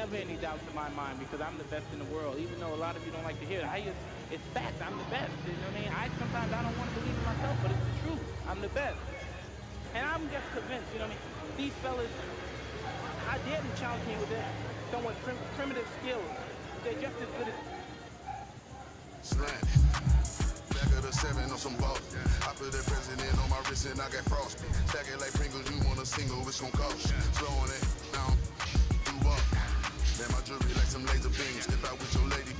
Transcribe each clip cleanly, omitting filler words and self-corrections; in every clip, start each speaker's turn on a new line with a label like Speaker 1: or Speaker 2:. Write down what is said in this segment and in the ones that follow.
Speaker 1: never any doubts in my mind because I'm the best in the world, even though a lot of you don't like to hear it. It's fact. I'm the best. You know what I mean? Sometimes I don't want to believe in myself, but it's the truth. I'm the best. And I'm just convinced, you know what I mean? These fellas, I dare them challenge me with their somewhat primitive skills. They're just as good as...
Speaker 2: Slant. Back of the 7 on some ball. I put the president on my wrist and I got frosty. Stack it like Pringles, you want a single, it's gon' cost you. Slow on it, now, do up. Man, my jewelry like some laser beams. Step out with your lady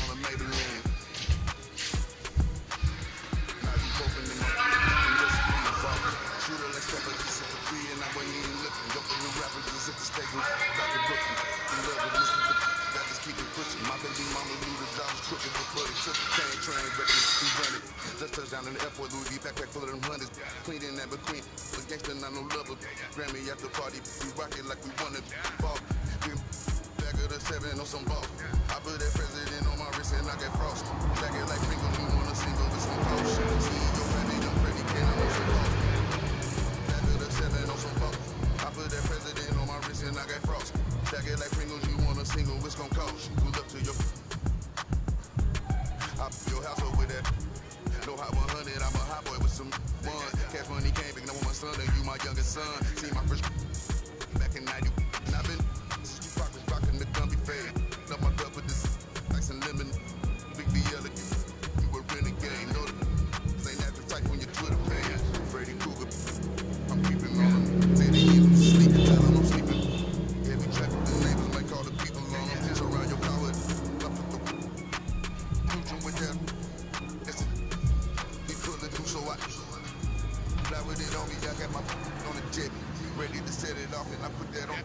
Speaker 2: on a Maybelline. Now you poking in my shooter like Pepper, just at the 3 and I wasn't even looking. Go for the rapper, just at the stadium, back to Brooklyn. You love it, listen to I just keep it pushing. My baby mama knew the job was crooked before they took it. Train records, we run it. Just touched down in the airport, Louis V backpack full of them hundreds. Clean in that between, a gangster, not no lover. Grammy after party, we rock it like we wanna ball. Back of the 7 on some ball. I put that president on my wrist and I got frost. Stack it like Pringles, you want a single, it's gon' cost you. See your family, young Freddy, can I know some ball. Back of the 7 on some ball. I put that president on my wrist and I got frost. Stack it like Pringles, you want a single, it's gon' cost you. Pull up to your... I put your household with that. No hot 100, I'm a hot boy with some one. Cash money came back, now with my son and you my youngest son. See my first back in 90. And I've been since you pockets rocking the Gumby fade. Up my cup with this ice and lemon. Big B elegant. You a renegade. No, this ain't that the type on your Twitter page. Freddy Krueger. I'm keeping on them. Say they ain't sleeping, tell them I'm sleeping. Heavy traffic, the neighbors might call the people on them. Just around your car with with that. Listen, we pull it through, so I fly with it on me. I got my on the jet, ready to set it off, and I put that on.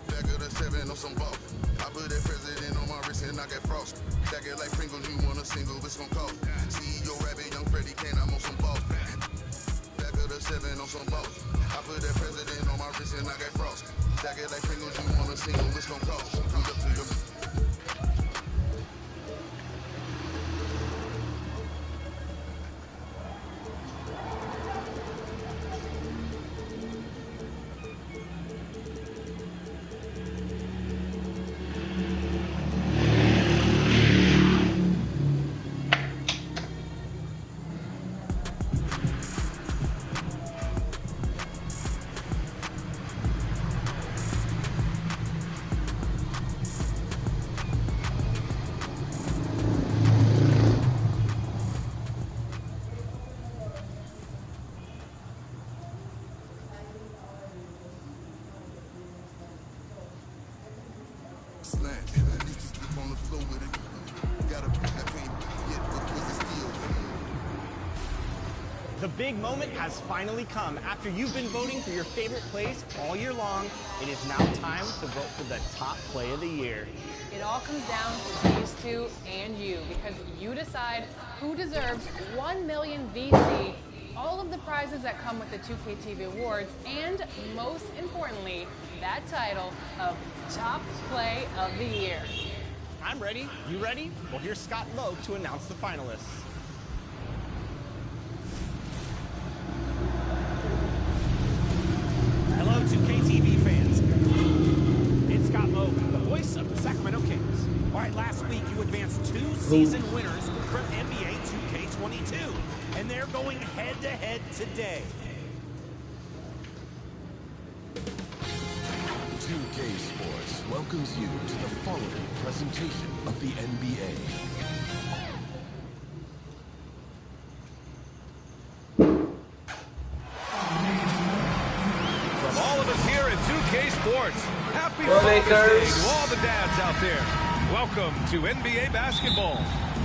Speaker 2: Back of the 7 on some ball. I put that president on my wrist, and I got frost. Stack it like Pringles, you want a single, it's gon' cost. CEO Rabbit, young Freddy, can I'm on some ball. Back of the 7 on some ball. I put that president on my wrist, and I got frost. Stack it like Pringles, you want a single, it's gon' cost. Pull up to your...
Speaker 3: The big moment has finally come. After you've been voting for your favorite plays all year long, it is now time to vote for the top play of the year.
Speaker 4: It all comes down to these two and you, because you decide who deserves 1 million VC, all of the prizes that come with the 2K TV Awards, and most importantly, that title of Top Play of the Year.
Speaker 3: I'm ready. You ready? Well, here's Scott Loeb to announce the finalists. Hello, 2K TV fans. It's Scott Loeb, the voice of the Sacramento Kings. All right, last week you advanced 2 season winners from NBA 2K22, and they're going head-to-head today.
Speaker 5: 2K Sports welcomes you to the following presentation of the NBA.
Speaker 6: From all of us here at 2K Sports, happy Father's Day to all the dads out there. Welcome to NBA basketball.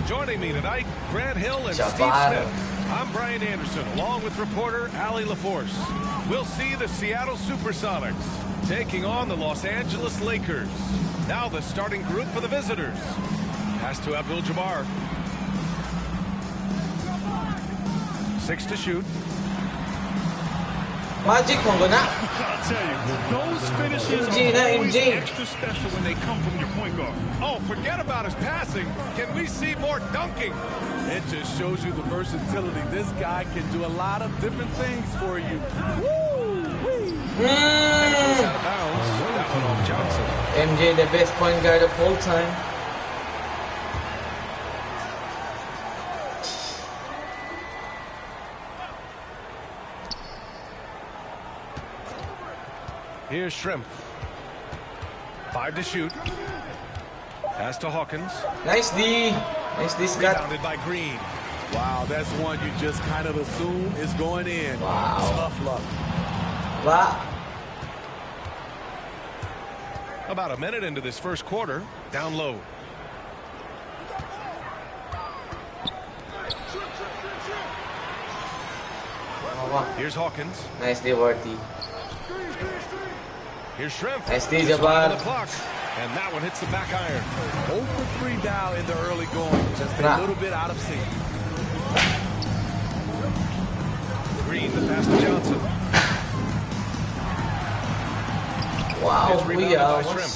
Speaker 6: Joining me tonight, Grant Hill and Steve Smith. I'm Brian Anderson, along with reporter Allie LaForce. We'll see the Seattle Supersonics taking on the Los Angeles Lakers. Now the starting group for the visitors. Pass to Abdul-Jabbar. 6 to shoot.
Speaker 7: Magic mo ba na?
Speaker 6: I'll tell you, those finishes
Speaker 7: MG
Speaker 6: are always extra special when they come from your point guard. Oh, forget about his passing. Can we see more dunking? It just shows you the versatility. This guy can do a lot of different things for you. Woo! And it goes out of bounds. That one off Johnson.
Speaker 2: MJ, the best point guard of all time.
Speaker 6: Here's Shrimp. 5 to shoot. Pass to Hawkins.
Speaker 2: Nice D. Nice D, Scott.
Speaker 6: Rebounded by Green.
Speaker 7: Wow, that's one you just kind of assume is going in.
Speaker 2: Wow.
Speaker 7: Tough luck.
Speaker 2: Wow.
Speaker 6: About a minute into this first quarter. Down low.
Speaker 2: Wow.
Speaker 6: Here's Hawkins.
Speaker 2: Nice D, Worthy.
Speaker 6: Here's Shrimp.
Speaker 2: Nice D,
Speaker 6: Just one on
Speaker 2: Jabbar.
Speaker 6: the clock. And that one hits the back iron.
Speaker 7: 0 for 3 now in the early going. Just a little bit out of sync.
Speaker 6: Green, the pass to Johnson.
Speaker 2: Wow,
Speaker 6: It's
Speaker 2: we
Speaker 6: rebounded by
Speaker 2: are.
Speaker 6: Shrimp.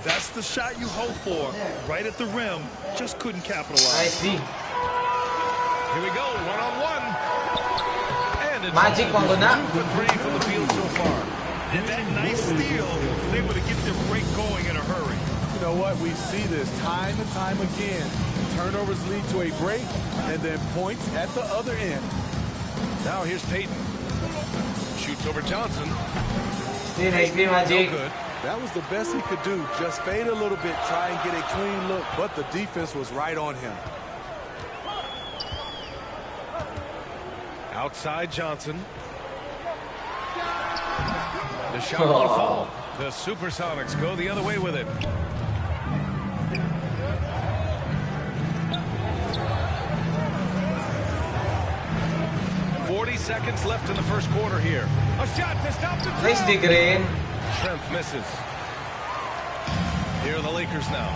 Speaker 8: That's the shot you hope for. Right at the rim. Just couldn't capitalize.
Speaker 2: Nice D.
Speaker 6: Here we go, one-on-one. And it's
Speaker 2: Magic, Mango na.
Speaker 6: 2 for 3 from the field so far.
Speaker 8: And that nice steal was able to get their break going in a hurry.
Speaker 7: You know what? We see this time and time again. Turnovers lead to a break and then points at the other end.
Speaker 6: Now here's Payton. Shoots over Johnson.
Speaker 2: D, nice D,
Speaker 6: No
Speaker 2: Magic.
Speaker 6: good.
Speaker 7: That was the best he could do. Just fade a little bit, try and get a clean look, but the defense was right on him.
Speaker 6: Outside Johnson. The shot won't fall. The Supersonics go the other way with it. Seconds left in the first quarter here. A shot to stop the
Speaker 2: Nice D, Green.
Speaker 6: Shrimp misses. Here are the Lakers now.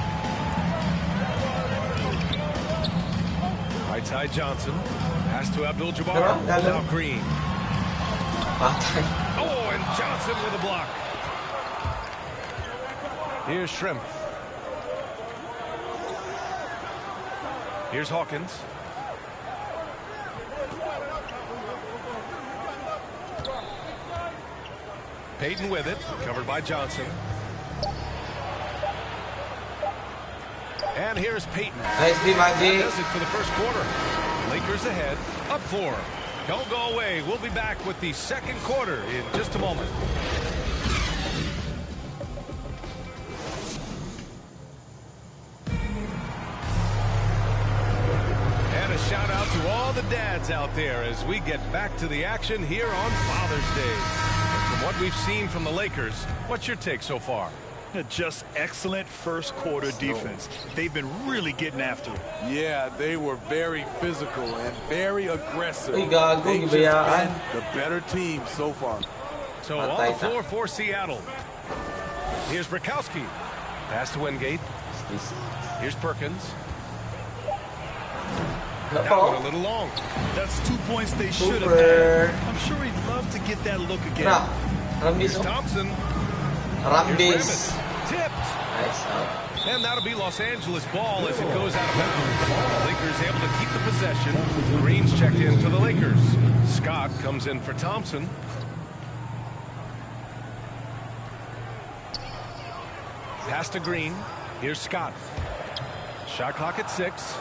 Speaker 6: Right side Johnson. Pass to Abdul-Jabbar. Now Green. Oh, and Johnson with a block. Here's Shrimp. Here's Hawkins. Payton with it, covered by Johnson. And here's Payton.
Speaker 2: Nice D, Magic.
Speaker 6: That does it for the first quarter. Lakers ahead, up 4. Don't go away. We'll be back with the second quarter in just a moment. And a shout out to all the dads out there as we get back to the action here on Father's Day. From what we've seen from the Lakers, what's your take so far?
Speaker 8: Just excellent first quarter defense. They've been really getting after it.
Speaker 7: Yeah, they were very physical and very aggressive.
Speaker 2: Uy, gago,
Speaker 7: They've just
Speaker 2: gibayaan.
Speaker 7: been the better team so far.
Speaker 6: So on the floor for Seattle. Here's Brakowski. Pass to Wingate. Here's Perkins. That one a little long.
Speaker 8: That's 2 points they should have
Speaker 2: Super.
Speaker 8: had. I'm sure he'd love to get that look again.
Speaker 6: Here's Thompson.
Speaker 2: Rambis.
Speaker 6: Tipped.
Speaker 2: Nice.
Speaker 6: And that'll be Los Angeles ball as it goes out of bounds. The Lakers able to keep the possession. Green's checked in for the Lakers. Scott comes in for Thompson. Pass to Green. Here's Scott. Shot clock at 6.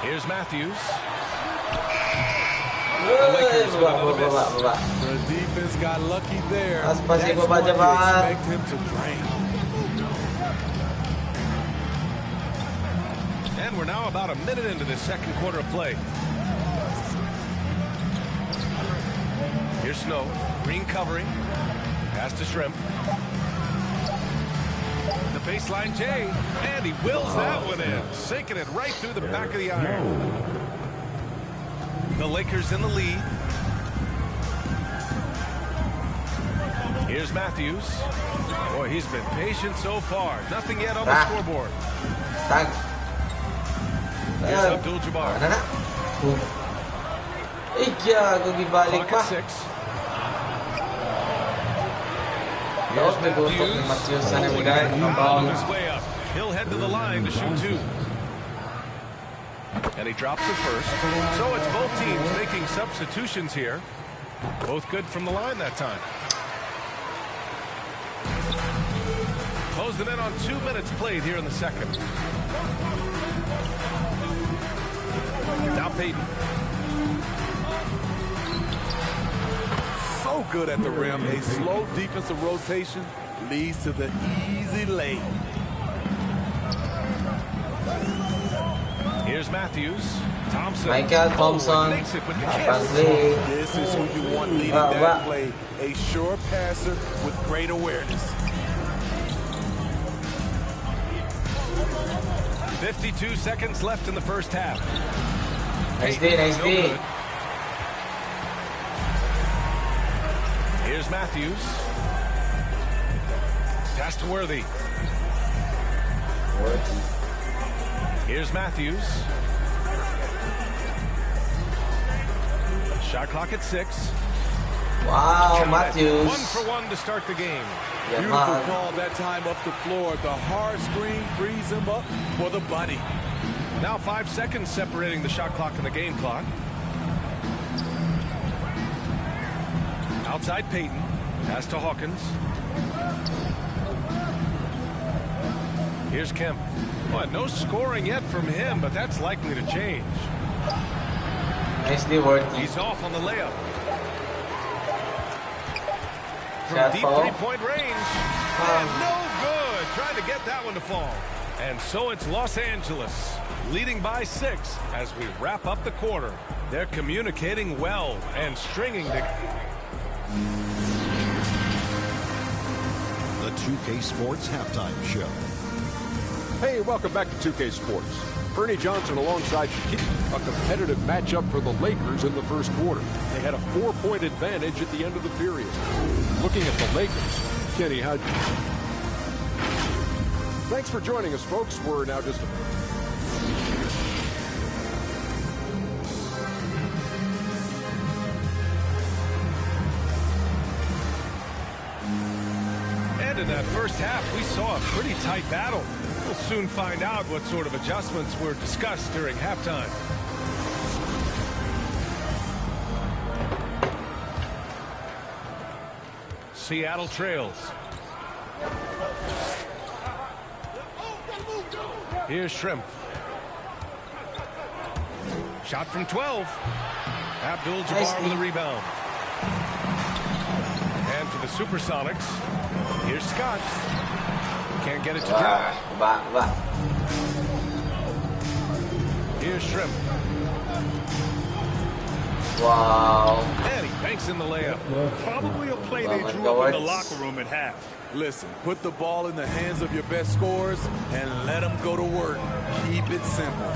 Speaker 6: Here's Matthews. The Lakers with another miss.
Speaker 7: The defense got lucky there.
Speaker 2: That's
Speaker 7: That's
Speaker 2: possible,
Speaker 7: what you
Speaker 2: Jabbar.
Speaker 7: expect him to drain.
Speaker 6: And we're now about a minute into the second quarter of play. Here's Snow. Green covering. Pass to Shrimp. The baseline J. And he wills that one in. Sinking it right through the back of the iron. The Lakers in the lead. Here's Matthews. Boy, he's been patient so far. Nothing yet on the scoreboard.
Speaker 2: Tag.
Speaker 6: Here's Abdul-Jabbar.
Speaker 2: Gago, gibalik
Speaker 6: Clock
Speaker 2: pa.
Speaker 6: at 6.
Speaker 2: Daos, nagutok ni Matthews sa nabigay.
Speaker 6: On his way up. He'll head to the line to shoot 2. And he drops it first. So it's both teams making substitutions here. Both good from the line that time. Closing in on 2 minutes played here in the second. Now Payton.
Speaker 7: So good at the rim. A slow defensive rotation leads to the easy lay.
Speaker 6: Here's Matthews. Thompson.
Speaker 9: Michael Thompson.
Speaker 7: This is who you want leading that play. A sure passer with great awareness.
Speaker 6: 52 seconds left in the first half.
Speaker 9: Nice D, nice D.
Speaker 6: Here's Matthews. Pass to Worthy. Here's Matthews. Shot clock at 6.
Speaker 9: Wow, Matthews.
Speaker 6: 1 for 1 to start the game.
Speaker 9: Yeah,
Speaker 7: beautiful call that time up the floor. The hard screen frees him up for the bunny.
Speaker 6: Now 5 seconds separating the shot clock and the game clock. Outside Payton. Pass to Hawkins. Here's Kemp. Well, no scoring yet from him, but that's likely to change.
Speaker 9: Nicely worked.
Speaker 6: He's off on the layup. From
Speaker 9: Shot
Speaker 6: deep
Speaker 9: fall.
Speaker 6: three-point range. And no good. Trying to get that one to fall. And so it's Los Angeles leading by 6 as we wrap up the quarter. They're communicating well and stringing the...
Speaker 5: The 2K Sports Halftime Show.
Speaker 10: Hey, welcome back to 2K Sports. Bernie Johnson alongside Shaquille, a competitive matchup for the Lakers in the first quarter. They had a 4-point advantage at the end of the period. Looking at the Lakers, Kenny, how'd you... Thanks for joining us, folks. We're now just...
Speaker 6: And in that first half, we saw a pretty tight battle. We'll soon find out what sort of adjustments were discussed during halftime. Seattle trails. Here's Shrimp. Shot from 12. Abdul-Jabbar with the rebound. And for the Supersonics, here's Scott. Can't get it to drop. Here's Shrimp.
Speaker 9: Wow.
Speaker 6: And he banks in the layup.
Speaker 8: Probably a play they drew up in the locker room at half.
Speaker 7: Listen, put the ball in the hands of your best scorers and let them go to work. Keep it simple.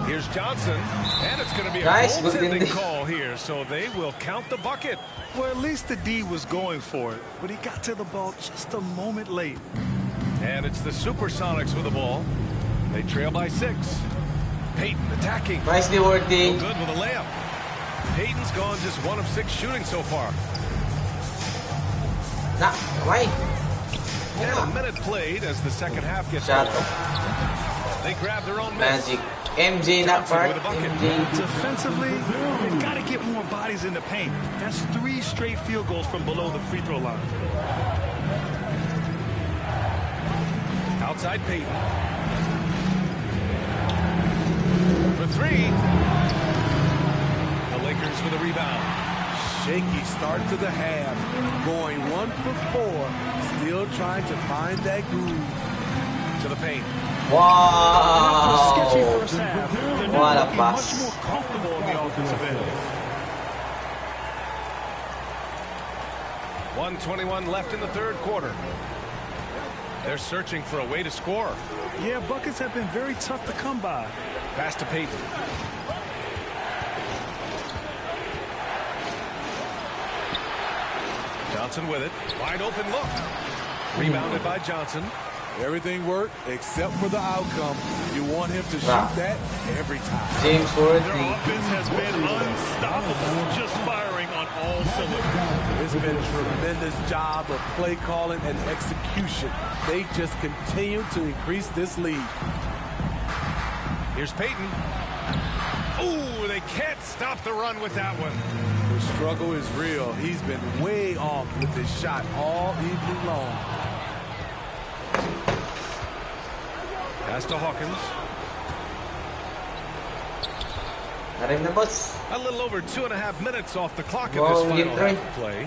Speaker 6: Here's Johnson, and it's going to be a
Speaker 9: Nice.
Speaker 6: goaltending call here, so they will count the bucket.
Speaker 8: Well, at least the D was going for it, but he got to the ball just a moment late.
Speaker 6: And it's the Supersonics with the ball. They trail by 6. Payton attacking.
Speaker 9: Nicely worked, D.
Speaker 6: Good with a layup. Payton's gone just 1 of 6 shooting so far.
Speaker 9: Nah, why?
Speaker 6: And a minute played as the second half gets
Speaker 9: Shot.
Speaker 6: over. They grab their own
Speaker 9: Magic.
Speaker 6: miss.
Speaker 9: MJ, not
Speaker 6: Johnson
Speaker 9: part.
Speaker 6: with a bucket.
Speaker 9: MJ.
Speaker 8: Defensively, they've got to get more bodies in the paint. That's 3 straight field goals from below the free throw line.
Speaker 6: Outside Payton. For 3. The Lakers with a rebound.
Speaker 7: Shaky start to the half. Going 1 for 4. Still trying to find that groove.
Speaker 6: To the paint.
Speaker 9: Wow.
Speaker 8: Sketchy first half. They're now
Speaker 9: What a
Speaker 8: looking
Speaker 9: pass.
Speaker 8: much more comfortable on the offensive end.
Speaker 6: 1:21 left in the third quarter. They're searching for a way to score.
Speaker 8: Yeah, buckets have been very tough to come by.
Speaker 6: Pass to Payton. Johnson with it. Wide open look. Rebounded by Johnson.
Speaker 7: Everything worked except for the outcome. You want him to shoot that every time.
Speaker 9: James
Speaker 8: Their
Speaker 9: Worthy.
Speaker 8: offense has been unstoppable, just firing on all cylinders.
Speaker 7: It's been a tremendous job of play calling and execution. They just continue to increase this lead.
Speaker 6: Here's Peyton. Ooh, they can't stop the run with that one.
Speaker 7: The struggle is real. He's been way off with his shot all evening long.
Speaker 6: Pass to Hawkins. A little over 2.5 minutes off the clock in this final half play.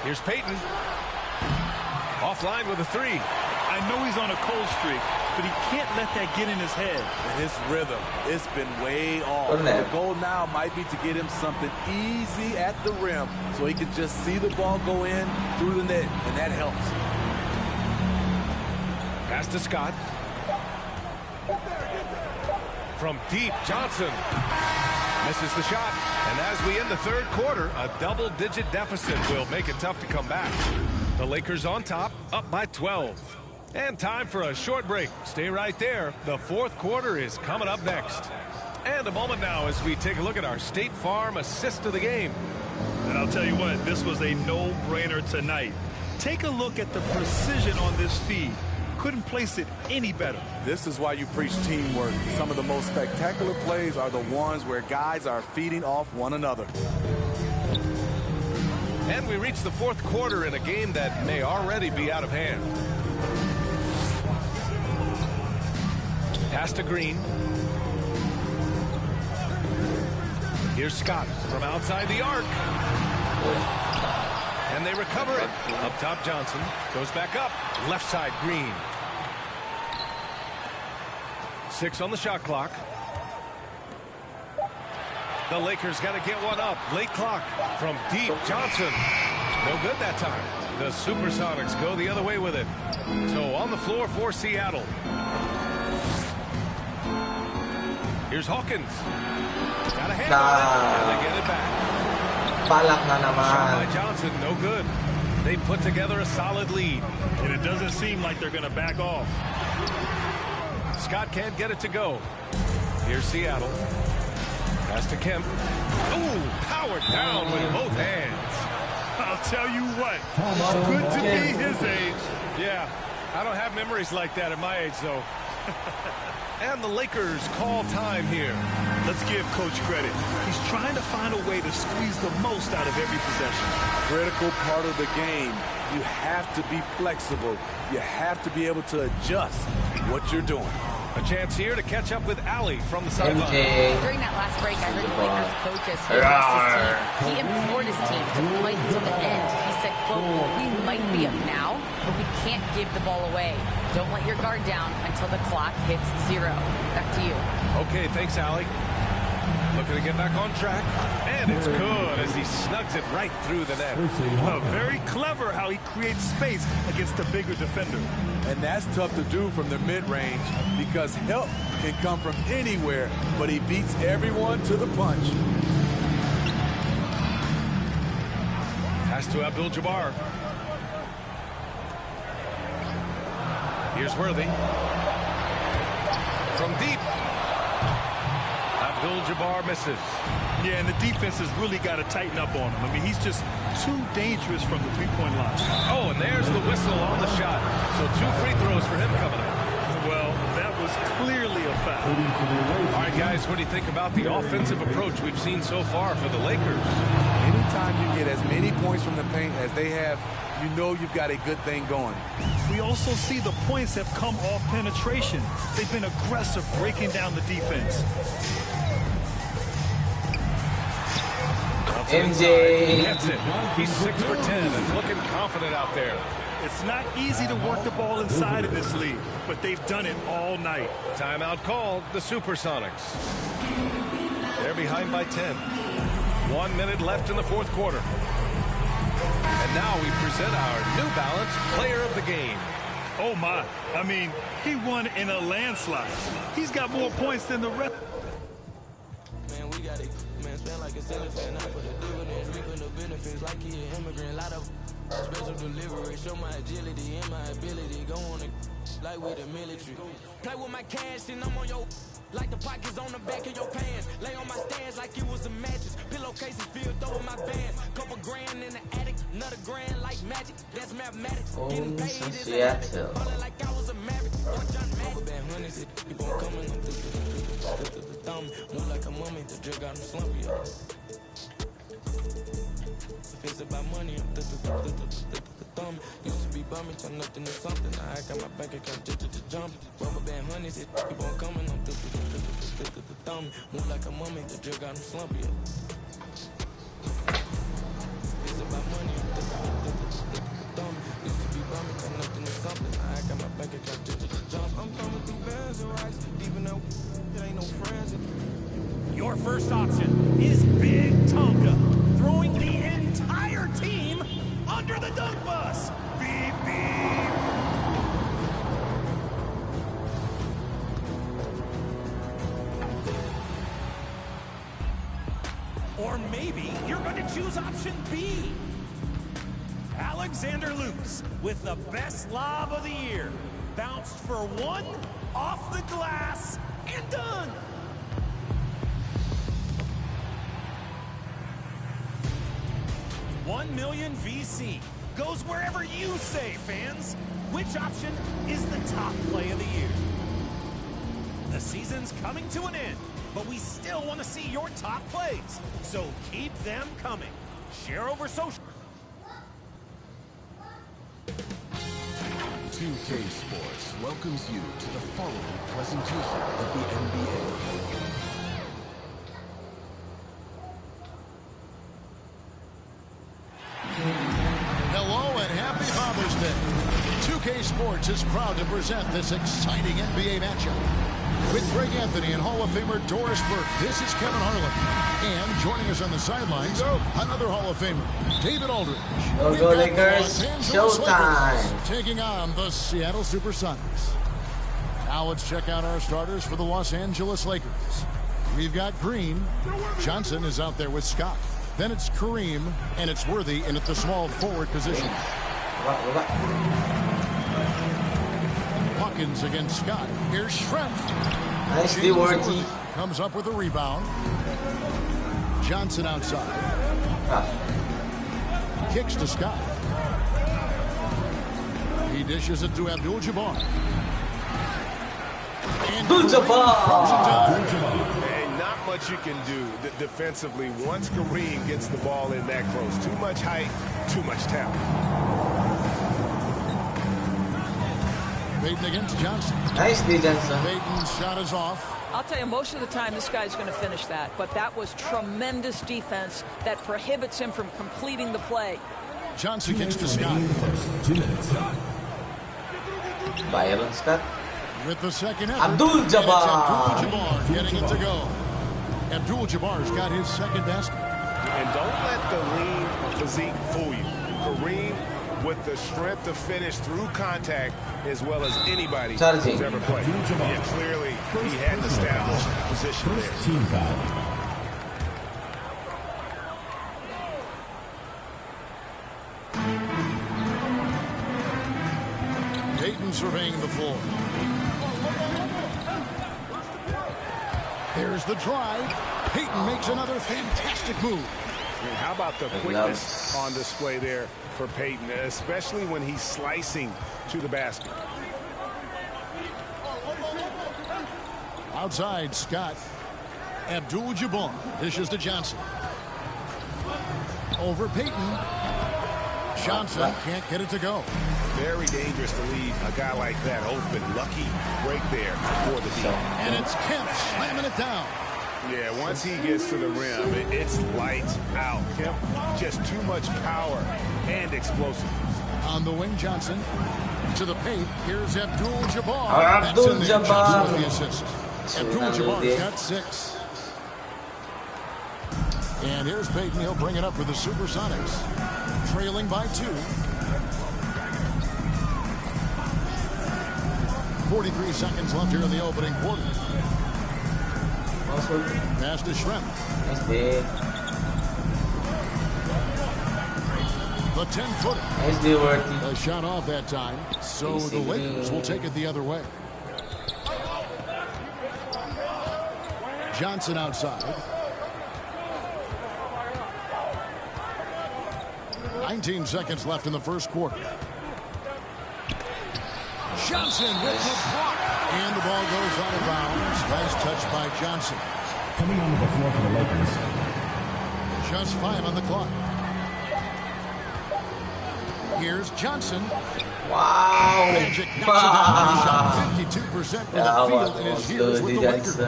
Speaker 6: Here's Peyton. Offline with a 3.
Speaker 8: I know he's on a cold streak, but he can't let that get in his head.
Speaker 7: And his rhythm, it's been way off. The goal now might be to get him something easy at the rim so he can just see the ball go in through the net, and that helps.
Speaker 6: Pass to Scott. From deep, Johnson misses the shot. And as we end the third quarter, a double-digit deficit will make it tough to come back. The Lakers on top, up by 12. And time for a short break. Stay right there. The fourth quarter is coming up next. And a moment now as we take a look at our State Farm assist of the game.
Speaker 8: And I'll tell you what, this was a no-brainer tonight. Take a look at the precision on this feed. Couldn't place it any better.
Speaker 7: This is why you preach teamwork. Some of the most spectacular plays are the ones where guys are feeding off one another.
Speaker 6: And we reach the fourth quarter in a game that may already be out of hand. Pass to Green. Here's Scott from outside the arc. And they recover it. Up top, Johnson. Goes back up. Left side, Green. 6 on the shot clock. The Lakers got to get one up. Late clock from deep. Johnson. No good that time. The Supersonics go the other way with it. So on the floor for Seattle. Here's Hawkins. Got a hand on it. And they get it back. Shot by Johnson. No good. They put together a solid lead.
Speaker 8: And it doesn't seem like they're going to back off.
Speaker 6: Scott can't get it to go. Here's Seattle. Pass to Kemp. Ooh, powered down with both hands.
Speaker 8: I'll tell you what, it's good to be his age.
Speaker 6: Yeah, I don't have memories like that at my age, though. And the Lakers call time here.
Speaker 8: Let's give Coach credit. He's trying to find a way to squeeze the most out of every possession.
Speaker 7: Critical part of the game. You have to be flexible. You have to be able to adjust what you're doing.
Speaker 6: A chance here to catch up with Allie from the sideline.
Speaker 11: During that last break, I heard the Lakers coach as he addressed his team. He implored his team to fight to the end. He said, quote, "We might be up now, but we can't give the ball away. Don't let your guard down until the clock hits 0. Back to you."
Speaker 6: Okay, thanks, Allie. Looking to get back on track. And it's good as he snugs it right through the net.
Speaker 8: Very clever how he creates space against the bigger defender.
Speaker 7: And that's tough to do from the mid-range because help can come from anywhere, but he beats everyone to the punch.
Speaker 6: Pass to Abdul-Jabbar. Here's Worthy. From deep. Abdul-Jabbar misses.
Speaker 8: Yeah, and the defense has really got to tighten up on him. I mean, he's just too dangerous from the three-point line.
Speaker 6: Oh, and there's the whistle on the shot. So 2 free throws for him coming up.
Speaker 8: Well, that was clearly a foul.
Speaker 6: All right, guys, what do you think about the offensive approach we've seen so far for the Lakers?
Speaker 7: Anytime you get as many points from the paint as they have, you know you've got a good thing going.
Speaker 8: We also see the points have come off penetration. They've been aggressive breaking down the defense.
Speaker 9: MJ.
Speaker 6: That's it. He's 6 for 10 and looking confident out there.
Speaker 8: It's not easy to work the ball inside of this league, but they've done it all night.
Speaker 6: Timeout called, the Supersonics. They're behind by 10. 1 minute left in the fourth quarter. And now we present our New Balance Player of the Game.
Speaker 8: Oh, my. I mean, he won in a landslide. He's got more points than the rest.
Speaker 12: Man, we got it. Man, spend like a cellophane, not for the dividends, reaping the benefits like he an immigrant. Lot of special delivery, show my agility and my ability. Go on and like with the military. Play with my cash and I'm on your like the pockets on the back of your pants. Lay on my stairs like it was a mattress. Pillowcases filled over my bands. Couple grand in the attic, another grand like magic. That's mathematics. Getting paid is Seattle. Like I was a maverick. thumb. Move like a mummy, the drip got him slumpy. If it's about money, I'm the thumb. Used to be bumming, turn nothing to something. Now I got my bank account just to jump. Rubber band honeys, it keep on coming. I'm the thumb. Move like a mummy, the drip got him slumpy. If it's about money, I'm the thumb. Used to be bumming, turn nothing to something. Now I got my bank account just to jump. I'm coming through bands and rocks. Deep in that, it ain't no friends.
Speaker 3: Your first option is Big Tonga, throwing the entire team under the dunk bus. Beep, beep. Or maybe you're going to choose option B. Alexander Lutz with the best lob of the year. Bounced for one, off the glass, and done. $1 million VC goes wherever you say, fans. Which option is the top play of the year? The season's coming to an end, but we still want to see your top plays. So keep them coming. Share over social.
Speaker 5: 2K Sports welcomes you to the following presentation of the NBA.
Speaker 13: Hello and happy Father's Day. 2K Sports is proud to present this exciting NBA matchup. With Greg Anthony and Hall of Famer Doris Burke, this is Kevin Harlan. And joining us on the sidelines, another Hall of Famer, David Aldridge.
Speaker 9: Go, go Lakers. Showtime.
Speaker 13: Taking on the Seattle Supersonics. Now let's check out our starters for the Los Angeles Lakers. We've got Green. Johnson is out there with Scott. Then it's Kareem, and it's Worthy in at the small forward position. Hawkins against Scott. Here's Schrempf.
Speaker 9: Nice Worthy.
Speaker 13: Comes up with a rebound. Johnson outside. Kicks to Scott. He dishes it to Abdul-Jabbar.
Speaker 9: Abdul-Jabbar.
Speaker 6: Not much you can do defensively once Kareem gets the ball in that close. Too much height, too much talent.
Speaker 13: Payton against Johnson.
Speaker 9: Nicely done, son.
Speaker 13: Payton's shot is off.
Speaker 14: I'll tell you, most of the time this guy's going to finish that, but that was tremendous defense that prohibits him from completing the play.
Speaker 13: Johnson kicks to Scott.
Speaker 5: 2 minutes.
Speaker 9: Byron Scott.
Speaker 13: With the second effort,
Speaker 9: Abdul-Jabbar.
Speaker 13: Abdul-Jabbar getting it to go. Abdul-Jabbar's got his second basket.
Speaker 6: And don't let the lean physique fool you. Kareem with the strength to finish through contact as well as anybody who's ever played. Yeah, clearly he had an established position there.
Speaker 5: Team foul.
Speaker 13: Payton surveying the floor. There's the drive. Payton makes another fantastic move.
Speaker 6: I mean, how about the quickness on display there for Payton, especially when he's slicing to the basket.
Speaker 13: Outside, Scott. Abdul-Jabbar dishes to Johnson. Over Payton. Johnson can't get it to go.
Speaker 6: Very dangerous to leave a guy like that open. Lucky break there for the deal.
Speaker 13: And it's Kemp slamming it down.
Speaker 6: Yeah, once he gets to the rim, it's lights out. Kemp, just too much power and explosiveness.
Speaker 13: On the wing, Johnson to the paint. Here's Abdul-Jabbar.
Speaker 9: Abdul-Jabbar
Speaker 13: with the assist. Abdul-Jabbar's got 6. And here's Payton. He'll bring it up for the Supersonics. Trailing by 2. 43 seconds left here in the opening quarter. Pass to Schrempf. The 10-footer. A shot off that time. So the Lakers will take it the other way. Johnson outside. 19 seconds left in the first quarter. Johnson with the block. And the ball goes out of bounds. Nice touch by Johnson.
Speaker 15: Coming onto the floor for the Lakers.
Speaker 13: Just 5 on the clock. Here's Johnson.
Speaker 9: Wow.
Speaker 13: Magic knocks it down. He shot 52% from the field in his years with the Lakers.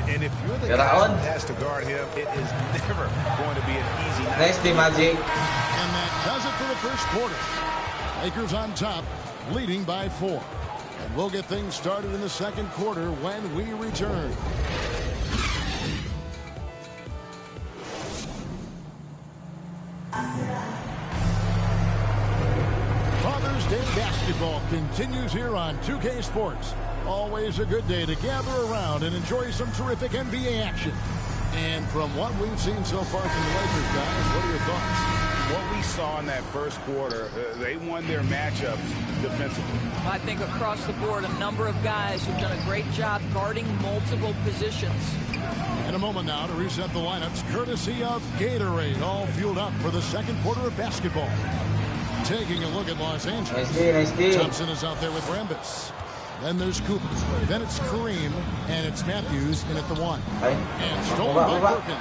Speaker 6: And if you're the guy who has to guard him, it is never going to be an easy night.
Speaker 9: Nice day, Magic.
Speaker 13: And that does it for the first quarter. Lakers on top, leading by 4. And we'll get things started in the second quarter when we return. Father's Day basketball continues here on 2K Sports. Always a good day to gather around and enjoy some terrific NBA action. And from what we've seen so far from the Lakers, guys, what are your thoughts?
Speaker 16: What we saw in that first quarter, they won their matchups defensively.
Speaker 14: I think across the board, a number of guys who've done a great job guarding multiple positions.
Speaker 13: In a moment now to reset the lineups, courtesy of Gatorade, all fueled up for the second quarter of basketball. Taking a look at Los Angeles.
Speaker 9: Nice day.
Speaker 13: Thompson is out there with Rambis. Then there's Cooper. Then it's Kareem. And it's Matthews in at the 1. And stolen by Perkins.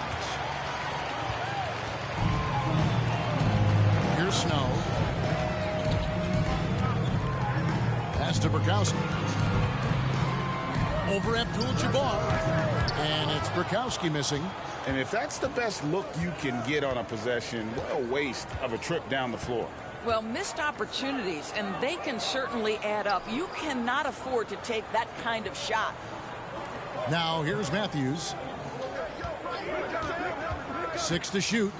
Speaker 13: Here's Snow. Pass to Burkowski. Over Abdul-Jabbar. And it's Burkowski missing.
Speaker 16: And if that's the best look you can get on a possession, what a waste of a trip down the floor.
Speaker 14: Well, missed opportunities, and they can certainly add up. You cannot afford to take that kind of shot.
Speaker 13: Now, here's Matthews. 6 to shoot.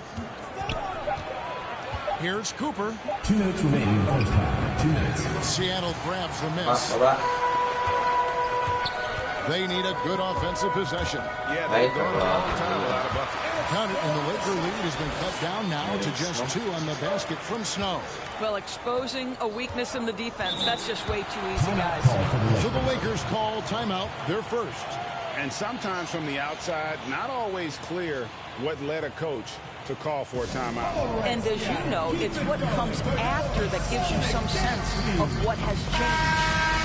Speaker 13: Here's Cooper.
Speaker 15: 2 minutes remaining in the first half. 2 minutes.
Speaker 13: Seattle grabs the miss. They need a good offensive possession.
Speaker 16: Yeah, they've gone a long time without a bucket.
Speaker 13: Count it, and the Laker lead has been cut down now to just 2 on the basket from Snow.
Speaker 14: Well, exposing a weakness in the defense, that's just way too easy, guys.
Speaker 13: So the Lakers call timeout, their first.
Speaker 16: And sometimes from the outside, not always clear what led a coach to call for a timeout.
Speaker 14: And as you know, it's what comes after that gives you some sense of what has changed.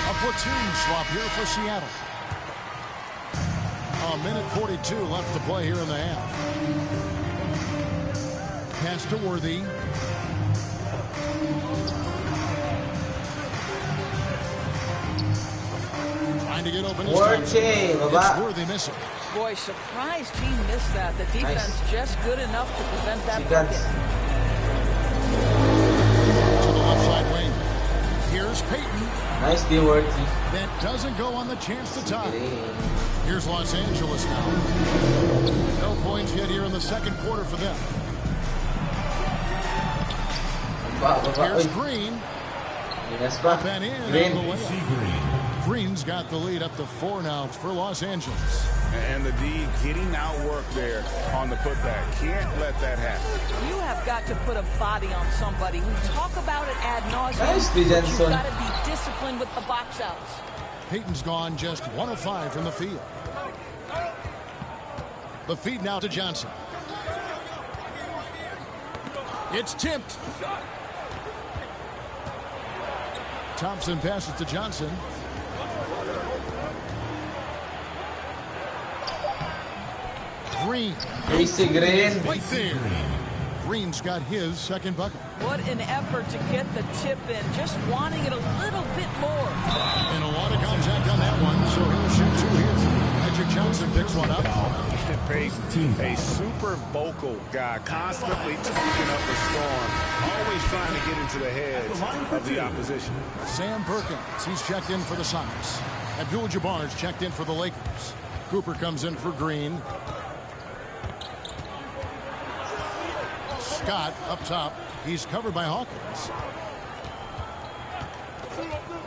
Speaker 13: A platoon swap here for Seattle. A minute 42 left to play here in the half. Pass to Worthy. Trying to get open. It's Worthy missing.
Speaker 14: Boy, surprised he missed that. The defense just good enough to prevent that bucket.
Speaker 13: To the left side wing. Here's Payton.
Speaker 9: Nice D, Worthy.
Speaker 13: That doesn't go on the chance to tie. Here's Los Angeles now. No points yet here in the second quarter for them. Here's Green. Up and in. Green's got the lead up to 4 now for Los Angeles.
Speaker 16: And the D getting outworked there on the putback. Can't let that happen.
Speaker 14: You have got to put a body on somebody. We talk about it ad nauseum.
Speaker 9: Nice,
Speaker 14: but you've got to be disciplined with the box outs.
Speaker 13: Payton's gone just 1 of 5 from the field. The feed now to Johnson. It's tipped. Thompson passes to Johnson. Green.
Speaker 9: Easy, Green.
Speaker 13: Right there. Green's got his second bucket.
Speaker 14: What an effort to get the tip in. Just wanting it a little bit more.
Speaker 13: And a lot of contact on that one, so he'll shoot 2 here. Magic Johnson picks one up.
Speaker 16: A super vocal guy, constantly taking up the storm, always trying to get into the heads of the opposition.
Speaker 13: Sam Perkins, he's checked in for the Sonics. Abdul-Jabbar's checked in for the Lakers. Cooper comes in for Green. Scott up top. He's covered by Hawkins.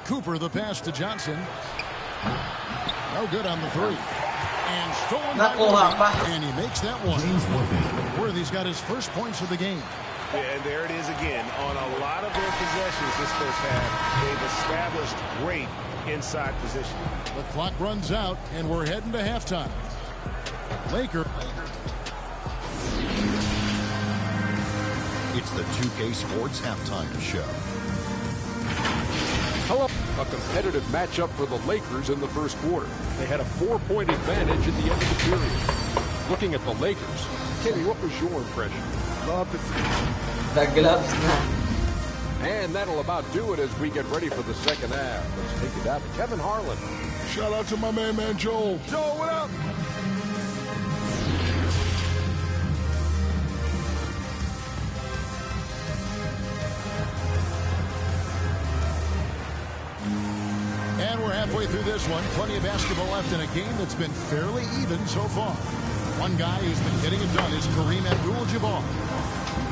Speaker 13: Cooper, the pass to Johnson. No good on the 3. And stolen by Worthy. And he makes that one. Worthy's got his first points of the game.
Speaker 16: Yeah, and there it is again. On a lot of their possessions this first half, they've established great inside position.
Speaker 13: The clock runs out, and we're heading to halftime. Laker.
Speaker 17: It's the 2K Sports Halftime Show.
Speaker 10: Hello. A competitive matchup for the Lakers in the first quarter. They had a 4-point advantage at the end of the period. Looking at the Lakers, Kenny, what was your impression?
Speaker 7: Love to see
Speaker 9: The gloves na.
Speaker 10: And that'll about do it as we get ready for the second half. Let's take it out to Kevin Harlan.
Speaker 13: Shout out to my man Joel.
Speaker 7: Joel, what up?
Speaker 13: And we're halfway through this one. Plenty of basketball left in a game that's been fairly even so far. One guy who's been getting it done is Kareem Abdul-Jabbar.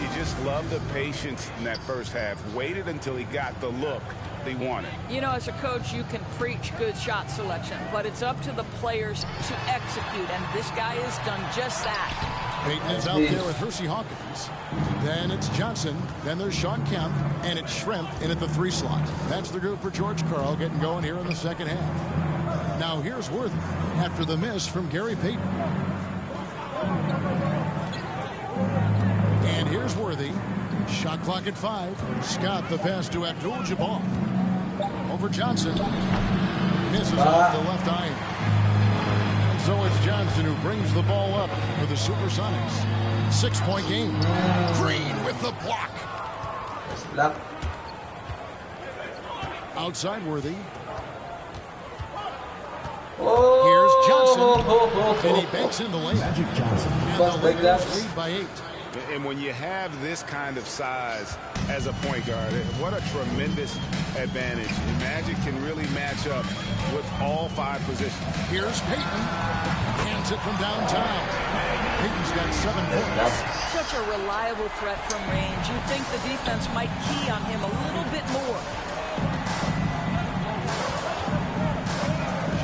Speaker 16: You just love the patience in that first half. Waited until he got the look they wanted.
Speaker 14: You know, as a coach, you can preach good shot selection, but it's up to the players to execute, and this guy has done just that.
Speaker 13: Payton is out there with Hersey Hawkins. Then it's Johnson. Then there's Sean Kemp. And it's Shrimp in at the 3 slot. That's the group for George Karl getting going here in the second half. Now here's Worthy after the miss from Gary Payton. And here's Worthy. Shot clock at 5. Scott the pass to Abdul-Jabbar. Over Johnson. Misses off the left iron. And so it's Johnson who brings the ball up for the Supersonics. 6-point game. Green with the block. Outside Worthy. Here's Johnson. And he banks in the lane.
Speaker 15: Magic Johnson.
Speaker 13: And the Lakers lead by 8.
Speaker 16: And when you have this kind of size as a point guard, what a tremendous advantage. And Magic can really match up with all 5 positions.
Speaker 13: Here's Payton. Hands it from downtown. Payton's got 7 points.
Speaker 14: Such a reliable threat from range. You'd think the defense might key on him a little bit more.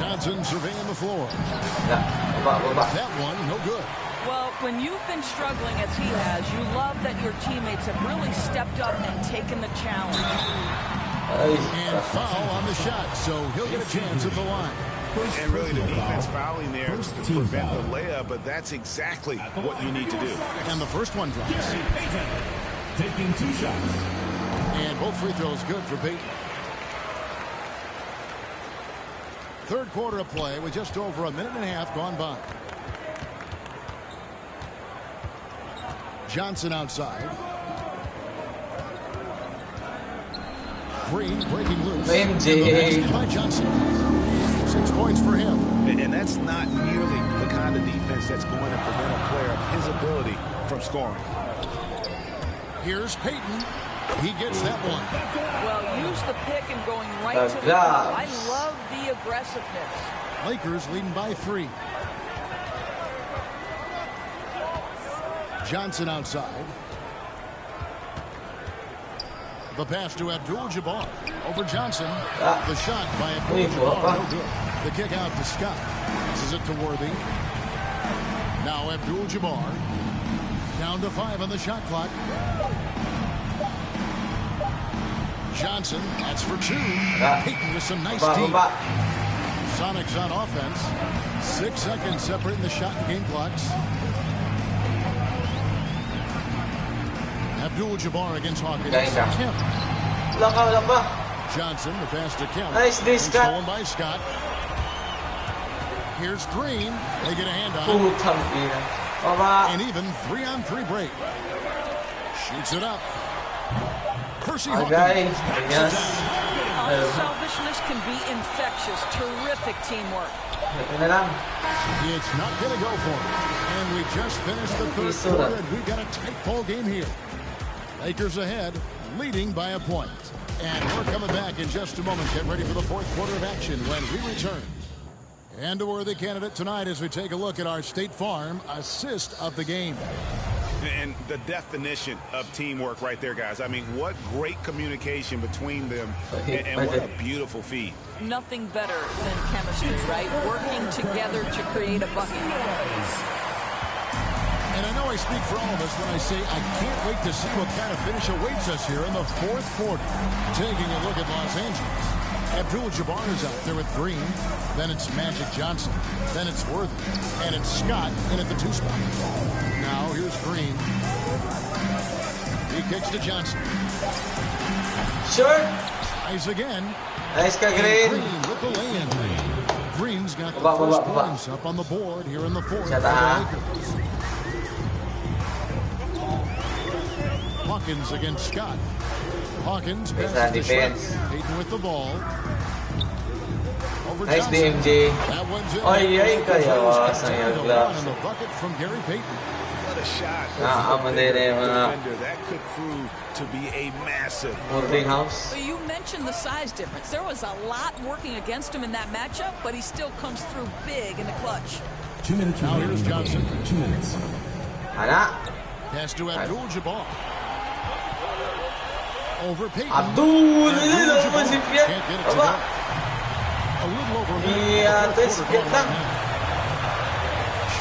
Speaker 13: Johnson surveying the floor. That one, no good.
Speaker 14: Well, when you've been struggling as he has, you love that your teammates have really stepped up and taken the challenge.
Speaker 13: And foul on the shot, so he'll get a chance at the line.
Speaker 16: And really the defense fouling there to prevent the layup, but that's exactly what you need to do.
Speaker 13: And the first one drops.
Speaker 15: Taking 2 shots.
Speaker 13: And both free throws good for Payton. Third quarter of play with just over a minute and a half gone by. Johnson outside. Green breaking loose. By Johnson. 6 points for him.
Speaker 16: And that's not nearly the kind of defense that's going to prevent a player of his ability from scoring.
Speaker 13: Here's Payton. He gets that one.
Speaker 14: Well, use the pick and going right to the ball. I love the aggressiveness.
Speaker 13: Lakers leading by 3. Johnson outside. The pass to Abdul-Jabbar. Over Johnson. The shot by Abdul-Jabbar. No good. The kick out to Scott. Passes it to Worthy. Now Abdul-Jabbar. Down to 5 on the shot clock. Johnson, that's for 2. Payton with some nice deep. Sonics on offense. 6 seconds separating the shot and game clocks. Abdul-Jabbar against Hawkins. Kemp. Johnson, the pass to Kemp.
Speaker 9: Nice D, Scott.
Speaker 13: Stolen by Scott. Here's Green. They get a hand on it. And even 3-on-3 break. Shoots it up. Hersey Hawkins.
Speaker 14: Unselfishness can be infectious. Terrific teamwork.
Speaker 13: It's not going to go for him. And we just finished the third quarter, and we've got a tight ball game here. Lakers ahead, leading by a point. And we're coming back in just a moment. Get ready for the fourth quarter of action when we return. And a worthy candidate tonight as we take a look at our State Farm assist of the game.
Speaker 16: And the definition of teamwork right there, guys. I mean, what great communication between them, and what a beautiful feed.
Speaker 14: Nothing better than chemistry, right? Working together to create a bucket.
Speaker 13: And I know I speak for all of us when I say I can't wait to see what kind of finish awaits us here in the fourth quarter. Taking a look at Los Angeles. Abdul-Jabbar is out there with Green. Then it's Magic Johnson. Then it's Worthy. And it's Scott in at the 2 spot. Now here's Green. He kicks to Johnson.
Speaker 9: Sure.
Speaker 13: Tries again.
Speaker 9: Nice, Green.
Speaker 13: Green with the lay-in. Green's got First points up on the board here in the fourth for the Lakers. Hawkins against Scott. Hawkins passes to Shrimp. Payton with the ball. Over
Speaker 9: Nice
Speaker 13: Johnson.
Speaker 9: DMJ.
Speaker 13: That one's in.
Speaker 9: Ay, kaya
Speaker 13: Down to one in the bucket from Gary Payton.
Speaker 16: What a shot. That could prove to be a massive
Speaker 9: house.
Speaker 14: But you mentioned the size difference. There was a lot working against him in that matchup, but he still comes through big in the clutch.
Speaker 15: 2 minutes.
Speaker 13: Now here's Johnson.
Speaker 15: 2 minutes.
Speaker 13: Pass to Abdul-Jabbar. Over Payton.
Speaker 9: Abdul-Jabbar.
Speaker 13: Can't get it to go. A little over a minute.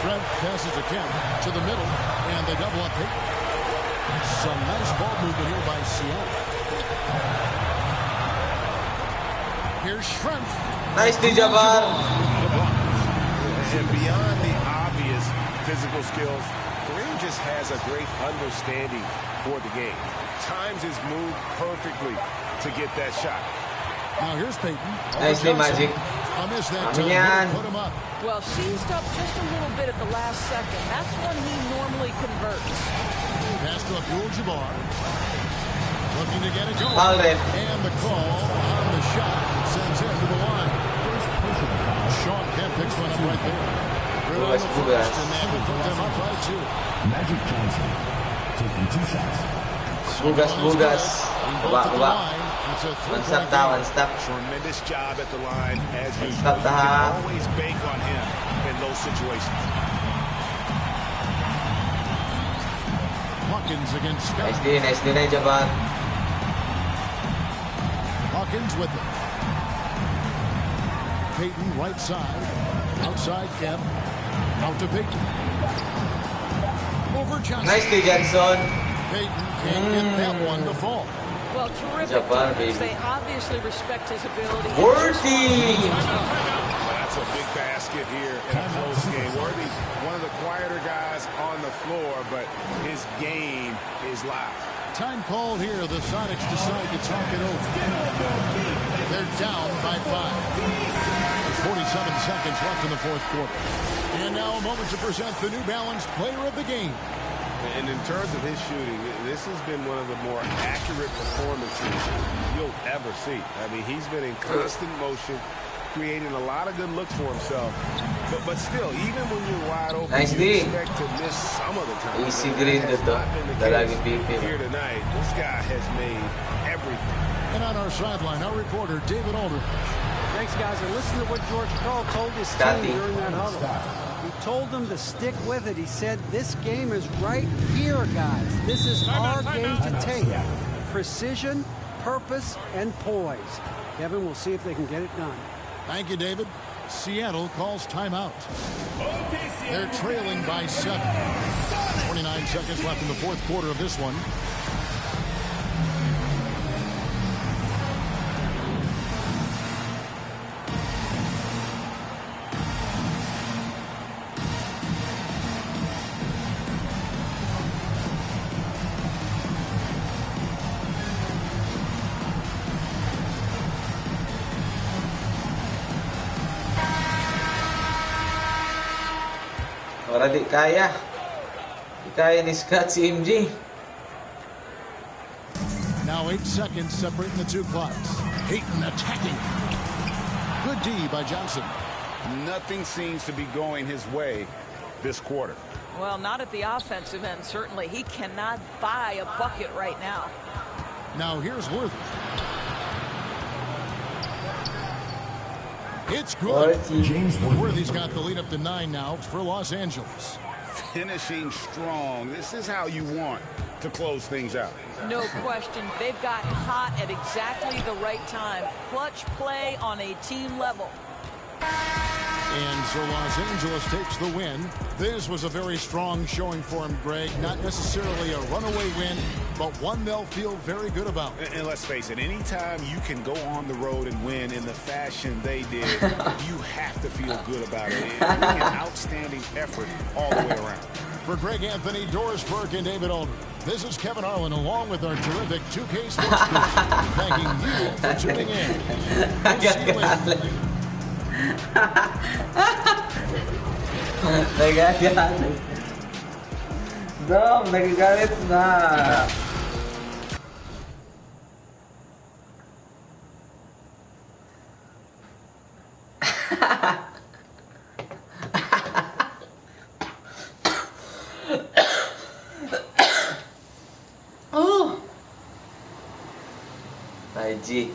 Speaker 13: Shrimp passes to Kemp to the middle, and they double up Payton. Some nice ball movement here by Seattle. Here's Shrimp.
Speaker 9: Nice, Jabbar.
Speaker 16: And beyond the obvious physical skills, Kareem just has a great understanding for the game. Times his move perfectly to get that shot.
Speaker 13: Now here's Payton.
Speaker 9: Nicely, Magic.
Speaker 13: I missed that time. Put him up.
Speaker 14: Well, seized up just a little bit at the last second. That's when he normally converts.
Speaker 13: Pass to Abdul-Jabbar. Looking to get it going.
Speaker 9: Alright.
Speaker 13: And the call on the shot sends him to the line. Sean Kemp picks one up right there. Good on the first, and then will put them up by two.
Speaker 15: Magic Johnson taking 2 shots.
Speaker 9: Bugas. One step.
Speaker 16: Tremendous job at the line as usual. You can always bank on him in those situations.
Speaker 13: Hawkins against Scott.
Speaker 9: Nice D, Jabbar.
Speaker 13: Hawkins with it. Payton right side. Outside Kemp. Out to Payton. Over Johnson.
Speaker 9: Nicely, Johnson.
Speaker 13: Payton can't get that one to fall.
Speaker 14: Well, terrific
Speaker 9: Jabbar,
Speaker 14: defense. They obviously respect his ability.
Speaker 9: Worthy!
Speaker 16: That's a big basket here in a close game. Worthy, one of the quieter guys on the floor, but his game is loud.
Speaker 13: Time called here. The Sonics decide to talk it over. They're down by 5. There's 47 seconds left in the fourth quarter. And now a moment to present the New Balance Player of the Game.
Speaker 16: And in terms of his shooting, this has been one of the more accurate performances you'll ever see. I mean, he's been in constant motion, creating a lot of good looks for himself. But still, even when you're wide open,
Speaker 9: nice
Speaker 16: you expect to miss some of the time.
Speaker 9: Easy green dito. Dalaging BP.
Speaker 16: Here tonight, this guy has made everything.
Speaker 13: And on our sideline, our reporter, David Aldridge.
Speaker 18: Thanks, guys. And listen to what George Karl told his team during that huddle. He told them to stick with it. He said, this game is right here, guys. This is our game to take. Precision, purpose, and poise. Kevin, we'll see if they can get it done.
Speaker 13: Thank you, David. Seattle calls timeout. They're trailing by 7. 29 seconds left in the fourth quarter of this one.
Speaker 9: Ora di kaya. Di kaya ni Scott si MJ.
Speaker 13: Now 8 seconds separating the two clocks. Payton attacking. Good D by Johnson.
Speaker 16: Nothing seems to be going his way this quarter.
Speaker 14: Well, not at the offensive end, certainly. He cannot buy a bucket right now.
Speaker 13: Now here's Worthy. It's good.
Speaker 15: James
Speaker 13: Worthy's got the lead up to 9 now for Los Angeles.
Speaker 16: Finishing strong. This is how you want to close things out.
Speaker 14: No question. They've got hot at exactly the right time. Clutch play on a team level.
Speaker 13: And so Los Angeles takes the win. This was a very strong showing for him, Greg. Not necessarily a runaway win, but one they'll feel very good about.
Speaker 16: And let's face it, anytime you can go on the road and win in the fashion they did, you have to feel good about it. It's really an outstanding effort all the way around.
Speaker 13: For Greg Anthony, Doris Burke, and David Aldridge, this is Kevin Harlan along with our terrific 2K Sports crew, thanking you for tuning in. We'll see you later.
Speaker 9: Nagagalit. Dom, nagagalit na. Oh. Taiji.